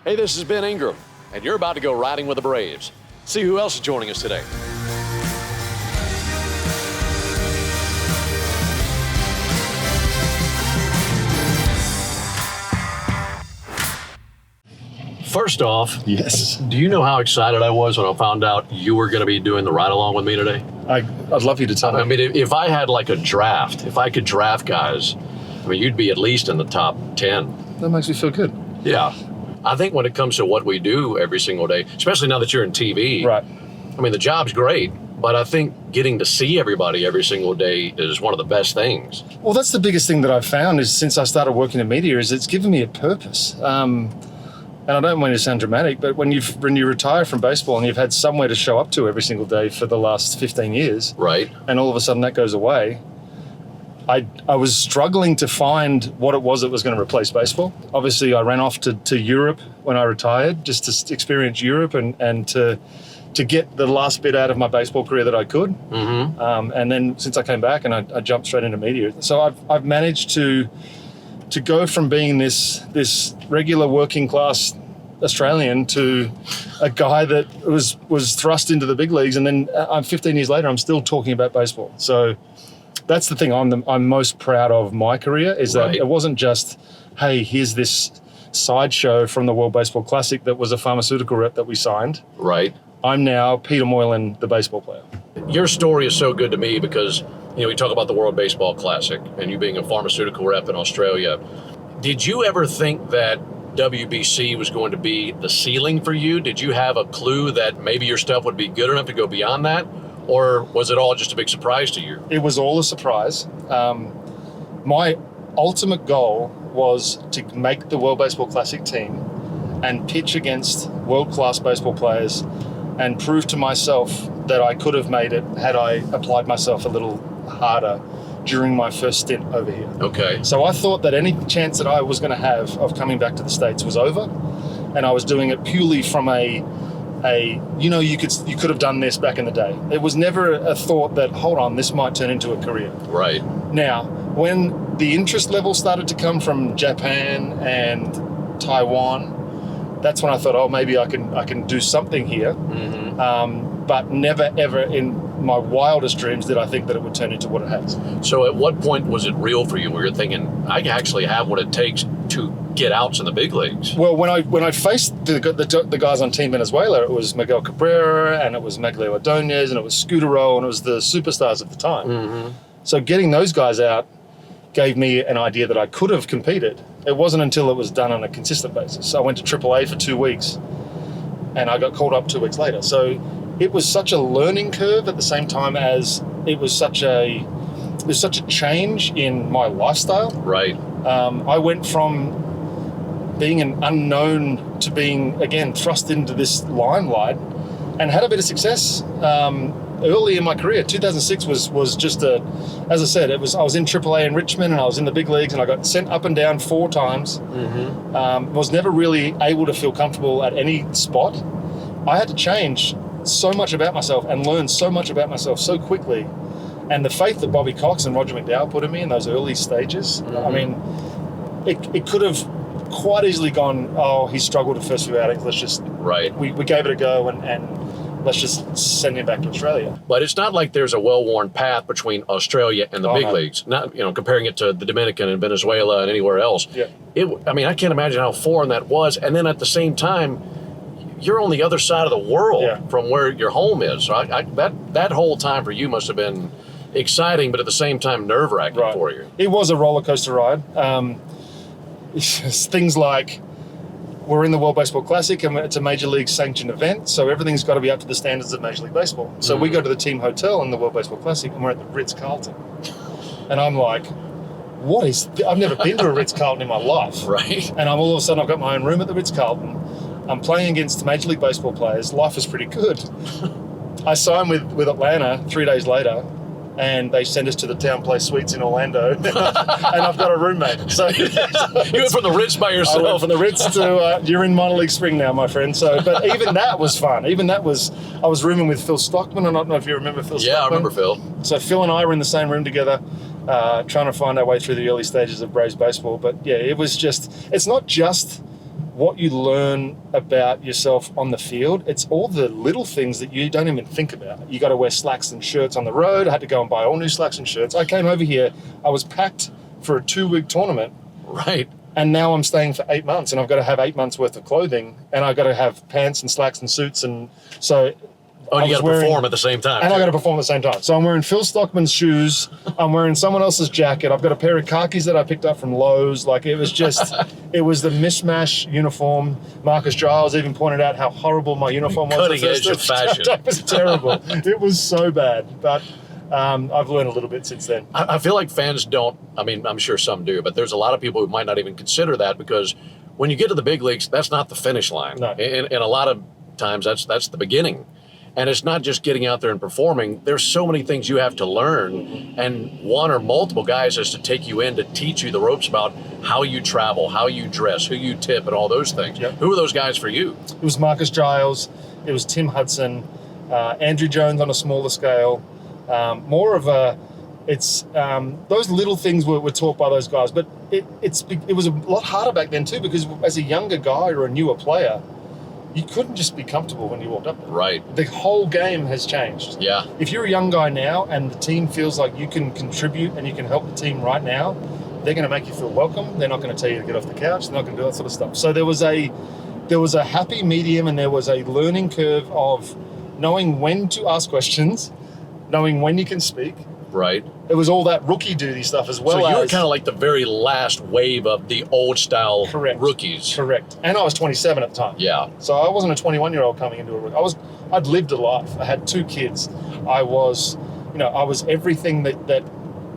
Hey, this is Ben Ingram, and you're about to go riding with the Braves. See who else is joining us today. First off, yes. Do you know how excited I was when I found out you were going to be doing the ride along with me today? I'd love you to tell me. I mean, if I had like a draft, if I could draft guys, I mean, you'd be at least in the top 10. That makes me feel good. Yeah. I think when it comes to what we do every single day, especially now that you're in TV, right? I mean, the job's great, but I think getting to see everybody every single day is one of the best things. Well, that's the biggest thing that I've found is since I started working in media is it's given me a purpose. And I don't mean to sound dramatic, but when you retire from baseball and you've had somewhere to show up to every single day for the last 15 years, right? And all of a sudden that goes away, I was struggling to find what it was that was going to replace baseball. Obviously, I ran off to Europe when I retired, just to experience Europe and to get the last bit out of my baseball career that I could. Mm-hmm. And then since I came back, and I jumped straight into media. So I've managed to go from being this regular working class Australian to a guy that was thrust into the big leagues, and then 15 years later, I'm still talking about baseball. So that's the thing I'm most proud of my career is that It wasn't just, hey, here's this sideshow from the World Baseball Classic that was a pharmaceutical rep that we signed. Right. I'm now Peter Moylan, the baseball player. Your story is so good to me because, we talk about the World Baseball Classic and you being a pharmaceutical rep in Australia. Did you ever think that WBC was going to be the ceiling for you? Did you have a clue that maybe your stuff would be good enough to go beyond that? Or was it all just a big surprise to you? It was all a surprise. My ultimate goal was to make the World Baseball Classic team and pitch against world-class baseball players and prove to myself that I could have made it had I applied myself a little harder during my first stint over here. Okay. So I thought that any chance that I was going to have of coming back to the States was over, and I was doing it purely from you could have done this back in the day. It was never a thought that, hold on, this might turn into a career. Right. Now, when the interest level started to come from Japan and Taiwan, that's when I thought, oh, maybe I can do something here. Mm-hmm. But never, ever in my wildest dreams did I think that it would turn into what it has. So at what point was it real for you where you're thinking, I actually have what it takes to get outs in the big leagues? Well, when I faced the guys on Team Venezuela, it was Miguel Cabrera and it was Miguel Ordonez and it was Scudero and it was the superstars of the time. Mm-hmm. So getting those guys out gave me an idea that I could have competed. It wasn't until it was done on a consistent basis. So I went to AAA for 2 weeks and I got called up 2 weeks later. So it was such a learning curve at the same time as it was such a change in my lifestyle. Right. I went from being an unknown to being, again, thrust into this limelight and had a bit of success early in my career. 2006 was just as I said, I was in AAA in Richmond and I was in the big leagues and I got sent up and down 4 times. Mm-hmm. Was never really able to feel comfortable at any spot. I had to change so much about myself and learn so much about myself so quickly. And the faith that Bobby Cox and Roger McDowell put in me in those early stages, mm-hmm. I mean, it could have quite easily gone, oh, he struggled the first few outings, let's just, we gave it a go and let's just send him back to Australia. But it's not like there's a well-worn path between Australia and the big leagues. Not, comparing it to the Dominican and Venezuela and anywhere else. Yeah. I can't imagine how foreign that was. And then at the same time, you're on the other side of the world from where your home is. So that whole time for you must have been exciting, but at the same time nerve-wracking for you. It was a roller coaster ride. Things like we're in the World Baseball Classic and it's a major league sanctioned event, so everything's got to be up to the standards of Major League Baseball. So we go to the team hotel in the World Baseball Classic and we're at the Ritz-Carlton. And I'm like, I've never been to a Ritz-Carlton in my life. Right. And all of a sudden I've got my own room at the Ritz-Carlton. I'm playing against Major League Baseball players. Life is pretty good. I signed with Atlanta 3 days later, and they send us to the Town Place Suites in Orlando, and I've got a roommate. So you went from the Ritz by yourself. I went from the Ritz to you're in minor league spring now, my friend. So, but even that was fun. I was rooming with Phil Stockman. I don't know if you remember Phil Stockman. Yeah, I remember Phil. So Phil and I were in the same room together, trying to find our way through the early stages of Braves baseball. But yeah, it's not just what you learn about yourself on the field, it's all the little things that you don't even think about. You got to wear slacks and shirts on the road. I had to go and buy all new slacks and shirts. I came over here, I was packed for a 2-week tournament. Right. And now I'm staying for 8 months, and I've got to have 8 months worth of clothing, and I've got to have pants and slacks and suits, and so. Oh, you got to perform at the same time. And I got to perform at the same time. So I'm wearing Phil Stockman's shoes. I'm wearing someone else's jacket. I've got a pair of khakis that I picked up from Lowe's. Like, it was just, it was the mishmash uniform. Marcus Giles even pointed out how horrible my uniform was. Cutting edge of fashion. That was terrible. It was so bad. But I've learned a little bit since then. I feel like fans don't, I mean, I'm sure some do, but there's a lot of people who might not even consider that, because when you get to the big leagues, that's not the finish line. No. And a lot of times that's the beginning. And it's not just getting out there and performing. There's so many things you have to learn, and one or multiple guys has to take you in to teach you the ropes about how you travel, how you dress, who you tip, and all those things. Yep. Who are those guys for you? It was Marcus Giles. It was Tim Hudson, Andrew Jones on a smaller scale. More of a, it's those little things were taught by those guys. But it was a lot harder back then too, because as a younger guy or a newer player, you couldn't just be comfortable when you walked up there. Right. The whole game has changed. Yeah. If you're a young guy now and the team feels like you can contribute and you can help the team right now, they're going to make you feel welcome. They're not going to tell you to get off the couch. They're not going to do that sort of stuff. So there was a happy medium, and there was a learning curve of knowing when to ask questions, knowing when you can speak. Right. It was all that rookie duty stuff as well. So you were as kind of like the very last wave of the old style rookies. Correct. And I was 27 at the time. Yeah. So I wasn't a 21-year-old coming into a rookie. I'd lived a life. I had 2 kids. I was everything that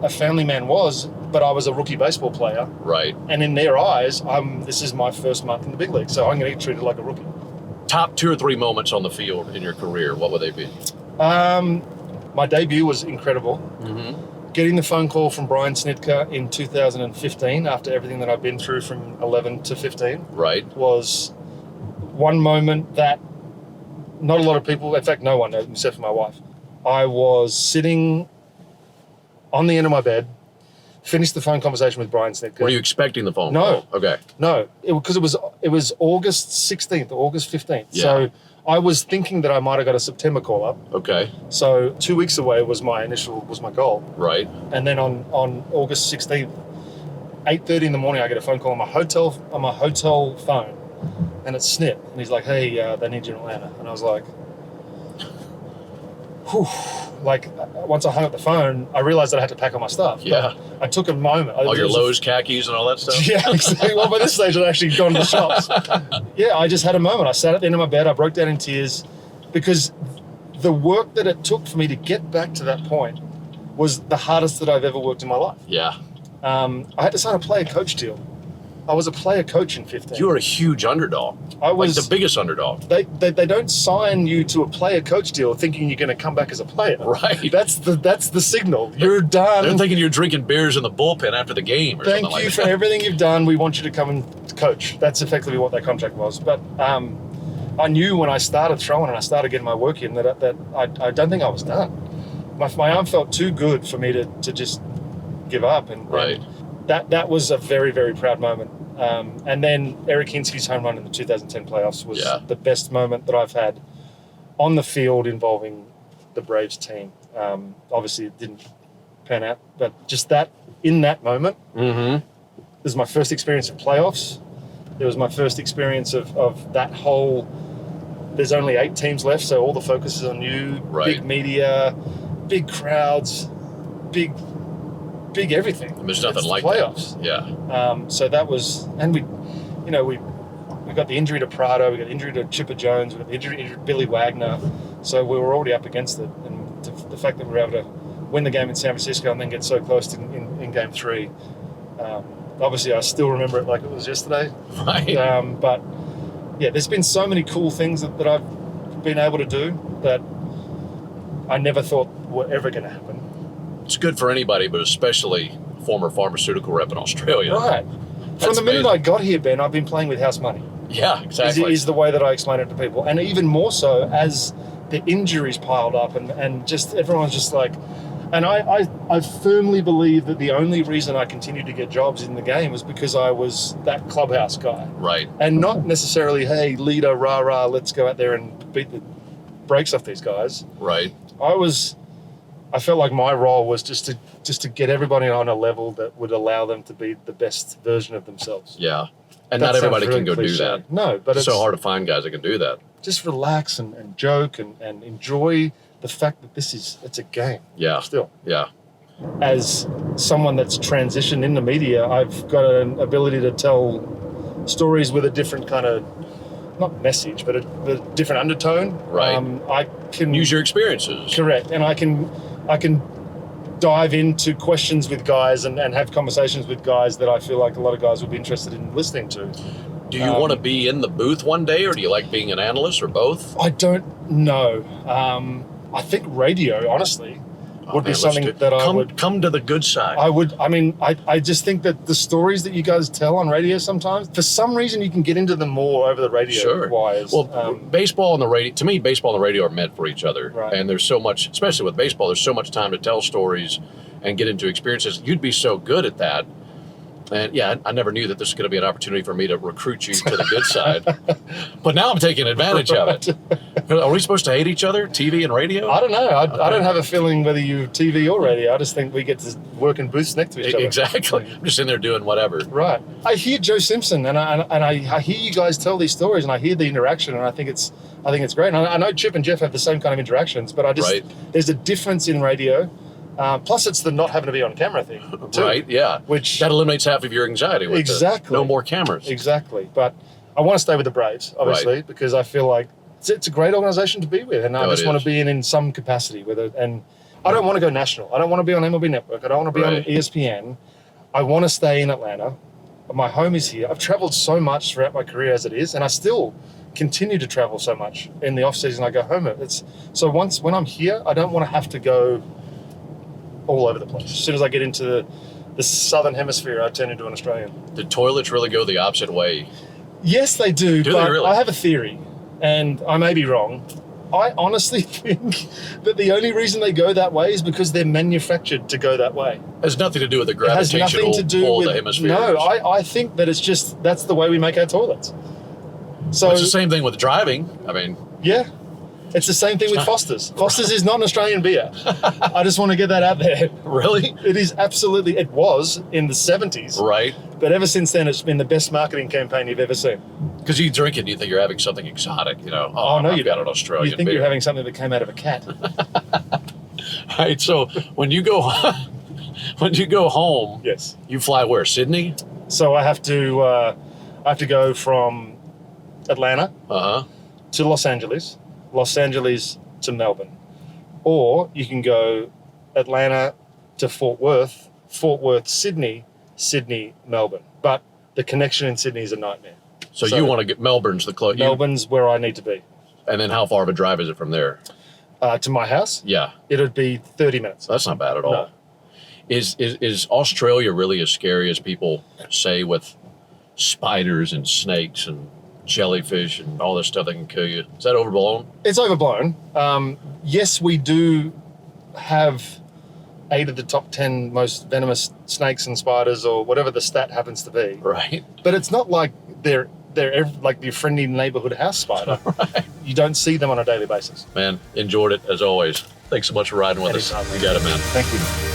a family man was, but I was a rookie baseball player. Right. And in their eyes, this is my first month in the big league, so I'm going to get treated like a rookie. Top 2 or 3 moments on the field in your career, what would they be? My debut was incredible. Mm-hmm. Getting the phone call from Brian Snitka in 2015, after everything that I've been through from 11 to 15, right, was one moment that not a lot of people, in fact, no one, except for my wife. I was sitting on the end of my bed, finished the phone conversation with Brian Snitka. Were you expecting the phone call? No. Okay. No, because it was August 16th or August 15th. Yeah. So I was thinking that I might have got a September call up. Okay. So 2 weeks away was my goal. Right. And then on August 16th, 8:30 in the morning, I get a phone call on my hotel phone, and it's Snip, and he's like, "Hey, they need you in Atlanta," and I was like, "Whew." Like, once I hung up the phone, I realized that I had to pack all my stuff. Yeah. But I took a moment. All your Lowe's khakis and all that stuff? Yeah, exactly. Well, by this stage, I'd actually gone to the shops. Yeah, I just had a moment. I sat at the end of my bed. I broke down in tears, because the work that it took for me to get back to that point was the hardest that I've ever worked in my life. Yeah. I had to sign a player coach deal. I was a player coach in 15. You were a huge underdog. I was like the biggest underdog. They don't sign you to a player coach deal thinking you're going to come back as a player. Right. That's the signal. You're done. They're thinking you're drinking beers in the bullpen after the game or something like that. Thank you for everything you've done. We want you to come and coach. That's effectively what that contract was. But I knew when I started throwing and I started getting my work in that I don't think I was done. My arm felt too good for me to just give up. And that was a very, very proud moment. And then Eric Hinsky's home run in the 2010 playoffs was the best moment that I've had on the field involving the Braves team. Obviously, it didn't pan out, but just that, in that moment, this was my first experience of playoffs. It was my first experience of that whole, there's only 8 teams left, so all the focus is on you, big media, big crowds, big everything. There's nothing like playoffs. That. Yeah. So that was, and we got the injury to Prado, we got the injury to Chipper Jones, we got the injury to Billy Wagner. So we were already up against it, and the fact that we were able to win the game in San Francisco and then get so close to, in Game 3. Obviously, I still remember it like it was yesterday. Right. But yeah, there's been so many cool things that I've been able to do that I never thought were ever going to happen. It's good for anybody, but especially former pharmaceutical rep in Australia. Right. From the minute I got here, Ben, I've been playing with house money. Yeah, exactly. Is the way that I explain it to people. And even more so as the injuries piled up and just everyone's just like, And I firmly believe that the only reason I continued to get jobs in the game was because I was that clubhouse guy. Right. And not necessarily, hey, leader, rah, let's go out there and beat the brakes off these guys. Right. I felt like my role was just to get everybody on a level that would allow them to be the best version of themselves. Yeah. And not everybody can go do that. No, but it's so hard to find guys that can do that. Just relax and joke and enjoy the fact that it's a game. Yeah. Still. Yeah. As someone that's transitioned into media, I've got an ability to tell stories with a different kind of, not message, but a different undertone. Right. I can use your experiences. Correct. And I can dive into questions with guys and have conversations with guys that I feel like a lot of guys would be interested in listening to. Do you want to be in the booth one day, or do you like being an analyst, or both? I don't know. I think radio, honestly, would be something that I would... Come to the good side. I just think that the stories that you guys tell on radio sometimes, for some reason you can get into them more over the radio wires. Well, baseball and the radio, to me, baseball and the radio are meant for each other. Right. And there's so much, especially with baseball, there's so much time to tell stories and get into experiences. You'd be so good at that. And yeah, I never knew that this was going to be an opportunity for me to recruit you to the good side. But now I'm taking advantage of it. Are we supposed to hate each other, TV and radio? I don't know. I don't have a feeling whether you TV or radio. I just think we get to work in booths next to each other. Exactly. I'm just in there doing whatever. Right. I hear Joe Simpson and I hear you guys tell these stories and I hear the interaction and I think it's great. And I know Chip and Jeff have the same kind of interactions, but there's a difference in radio. Plus, it's the not having to be on camera thing, too. Right, yeah. Which that eliminates half of your anxiety. With no more cameras. Exactly. But I want to stay with the Braves, obviously, because I feel like it's a great organization to be with, and I just want to be in some capacity with it. And I don't want to go national. I don't want to be on MLB Network. I don't want to be on ESPN. I want to stay in Atlanta. My home is here. I've traveled so much throughout my career as it is, and I still continue to travel so much. In the off season, I go home. When I'm here, I don't want to have to go all over the place. As soon as I get into the southern hemisphere, I turn into an Australian. Do toilets really go the opposite way? Yes, they do. Do but they really? I have a theory, and I may be wrong. I honestly think that the only reason they go that way is because they're manufactured to go that way. It has nothing to do with the gravitational pull of the hemispheres. No, I think that it's just, that's the way we make our toilets. So it's the same thing with driving. Yeah. It's the same thing with Foster's. Foster's is not an Australian beer. I just want to get that out there. Really? It is absolutely, it was in the 70s. Right. But ever since then, it's been the best marketing campaign you've ever seen. Because you drink it and you think you're having something exotic, no, I've got an Australian beer. You think beer. you're having something that came out of a cat. Right, so when you go home, yes, you fly where? Sydney? So I have to go from Atlanta to Los Angeles to Melbourne. Or you can go Atlanta to Fort Worth, Sydney, Melbourne. But the connection in Sydney is a nightmare. So you want to get Melbourne's the close. Melbourne's where I need to be. And then how far of a drive is it from there? To my house? Yeah. It would be 30 minutes. That's not bad at all. No. Is Australia really as scary as people say, with spiders and snakes and jellyfish and all this stuff that can kill you? Is that overblown? It's overblown. Yes, we do have 8 of the top 10 most venomous snakes and spiders, or whatever the stat happens to be. Right. But it's not like they're like your friendly neighborhood house spider. Right. You don't see them on a daily basis. Man, enjoyed it as always. Thanks so much for riding with us. You got it, man. Thank you.